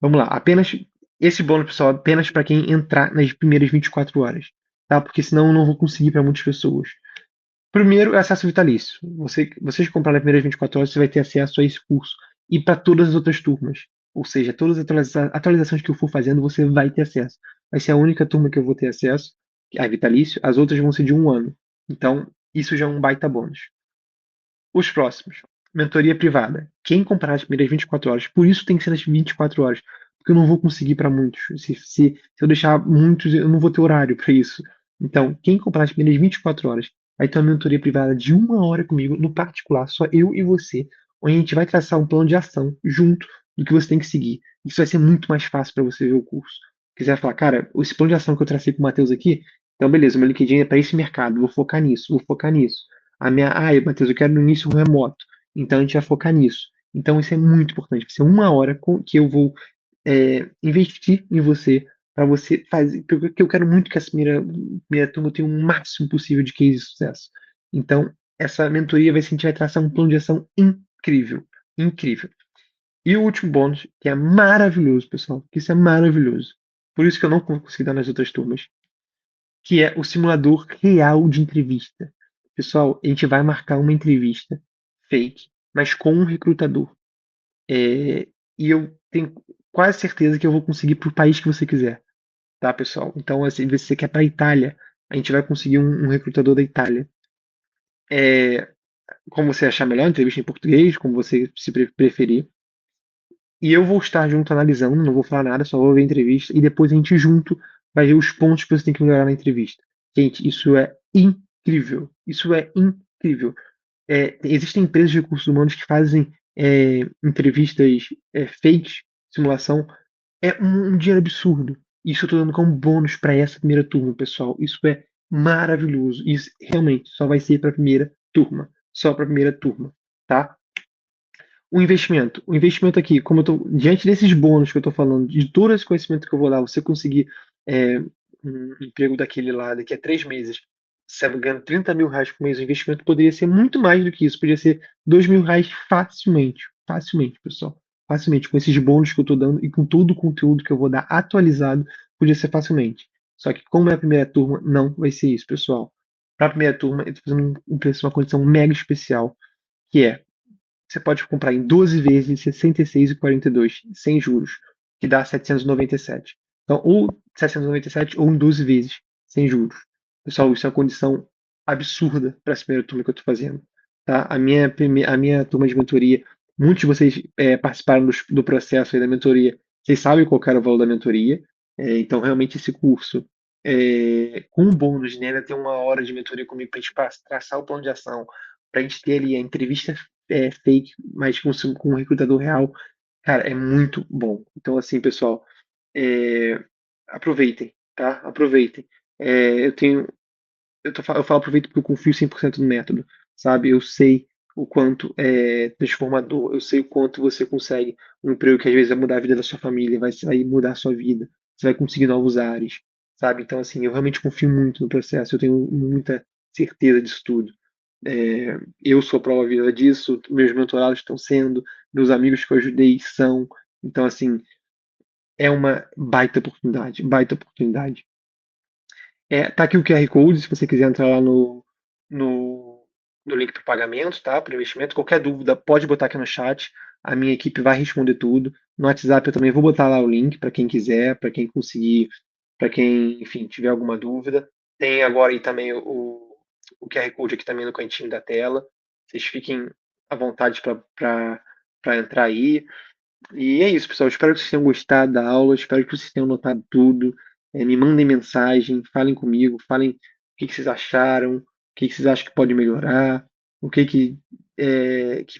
Vamos lá, apenas esse bônus, pessoal, apenas para quem entrar nas primeiras 24 horas, tá? Porque senão eu não vou conseguir para muitas pessoas. Primeiro, é acesso vitalício. Vocês que comprarem nas primeiras 24 horas, você vai ter acesso a esse curso e para todas as outras turmas. Ou seja, todas as atualizações que eu for fazendo, você vai ter acesso. Vai ser a única turma que eu vou ter acesso, que é a vitalício. As outras vão ser de um ano. Então, isso já é um baita bônus. Os próximos. Mentoria privada. Quem comprar as primeiras 24 horas, por isso tem que ser nas 24 horas, porque eu não vou conseguir para muitos. Se eu deixar muitos, eu não vou ter horário para isso. Então, quem comprar as primeiras 24 horas vai ter uma mentoria privada de uma hora comigo, no particular, só eu e você, onde a gente vai traçar um plano de ação junto do que você tem que seguir. Isso vai ser muito mais fácil para você ver o curso. Se quiser falar, cara, esse plano de ação que eu tracei com o Matheus aqui, então beleza, o meu LinkedIn é para esse mercado, vou focar nisso, vou focar nisso. Matheus, eu quero no início remoto. Então a gente vai focar nisso. Então isso é muito importante. Vai ser uma hora que eu vou investir em você para você fazer. Porque eu quero muito que essa primeira turma tenha o máximo possível de case de sucesso. Então, essa mentoria vai ser, a gente vai traçar um plano de ação incrível. Incrível. E o último bônus, que é maravilhoso, pessoal, que isso é maravilhoso. Por isso que eu não consegui dar nas outras turmas, que é o simulador real de entrevista. Pessoal, a gente vai marcar uma entrevista fake, mas com um recrutador. E eu tenho quase certeza que eu vou conseguir para o país que você quiser, tá, pessoal? Então, assim, se você quer para a Itália, a gente vai conseguir um recrutador da Itália. É, como você achar melhor, entrevista em português, como você se preferir. E eu vou estar junto analisando, não vou falar nada, só vou ver a entrevista e depois a gente junto vai ver os pontos que você tem que melhorar na entrevista. Gente, isso é incrível. Isso é incrível. Existem empresas de recursos humanos que fazem entrevistas fakes, simulação. É um dinheiro absurdo. Isso eu estou dando como bônus para essa primeira turma, pessoal. Isso é maravilhoso. Isso realmente só vai ser para a primeira turma. Só para a primeira turma, tá? O investimento aqui, como eu tô, diante desses bônus que eu estou falando, de todo esse conhecimento que eu vou dar, você conseguir um emprego daquele lá daqui a 3 meses, você ganhando R$ 30.000 por mês, o investimento poderia ser muito mais do que isso, poderia ser R$ 2.000 facilmente, facilmente, pessoal, facilmente, com esses bônus que eu estou dando e com todo o conteúdo que eu vou dar atualizado, podia ser facilmente. Só que como é a primeira turma, não vai ser isso, pessoal. Para a primeira turma, eu estou fazendo um preço, uma condição mega especial, que é você pode comprar em 12 vezes de 66,42 sem juros, que dá 797. Então, ou 797 ou em 12 vezes sem juros. Pessoal, isso é uma condição absurda para essa primeira turma que eu estou fazendo. Tá? A minha turma de mentoria, muitos de vocês participaram do processo aí da mentoria, vocês sabem qual era o valor da mentoria. Então, realmente, esse curso, com um bônus, né, ainda tem uma hora de mentoria comigo para a gente traçar o plano de ação, para a gente ter ali a entrevista fake, mas com um recrutador real, cara, é muito bom. Então, assim, pessoal, é, aproveitem, tá? Aproveitem. Eu falo aproveito porque eu confio 100% no método, sabe? Eu sei o quanto é transformador, eu sei o quanto você consegue um emprego que às vezes vai mudar a vida da sua família, vai mudar a sua vida, você vai conseguir novos ares, sabe? Então, assim, eu realmente confio muito no processo, eu tenho muita certeza disso tudo. Eu sou a prova viva disso, meus mentorados estão sendo, meus amigos que eu ajudei são. Então, assim, é uma baita oportunidade, baita oportunidade. Tá aqui o QR Code, se você quiser entrar lá no, no link para o pagamento, tá? Para o investimento. Qualquer dúvida, pode botar aqui no chat. A minha equipe vai responder tudo. No WhatsApp eu também vou botar lá o link para quem quiser, para quem conseguir, para quem, enfim, tiver alguma dúvida. Tem agora aí também o QR Code aqui também no cantinho da tela. Vocês fiquem à vontade para entrar aí. E é isso, pessoal. Espero que vocês tenham gostado da aula. Espero que vocês tenham notado tudo. Me mandem mensagem, falem comigo, falem o que vocês acharam, o que vocês acham que pode melhorar, o que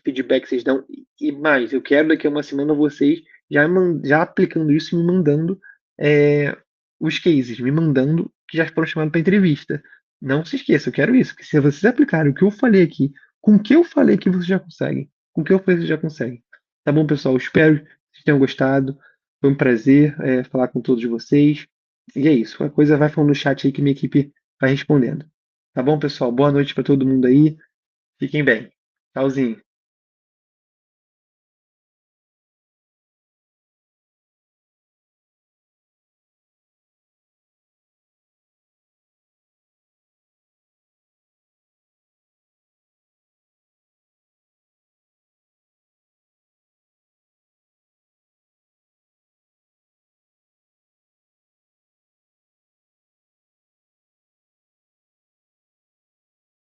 feedback vocês dão. E mais, eu quero daqui a uma semana vocês já aplicando isso e me mandando é, os cases, me mandando que já foram chamados para entrevista. Não se esqueça, eu quero isso, que se vocês aplicarem o que eu falei aqui, com o que eu falei aqui, vocês já conseguem. Com o que eu falei, vocês já conseguem. Tá bom, pessoal? Espero que vocês tenham gostado. Foi um prazer falar com todos vocês. E é isso. Qualquer coisa vai falando no chat aí que minha equipe vai respondendo. Tá bom, pessoal? Boa noite para todo mundo aí. Fiquem bem. Tchauzinho.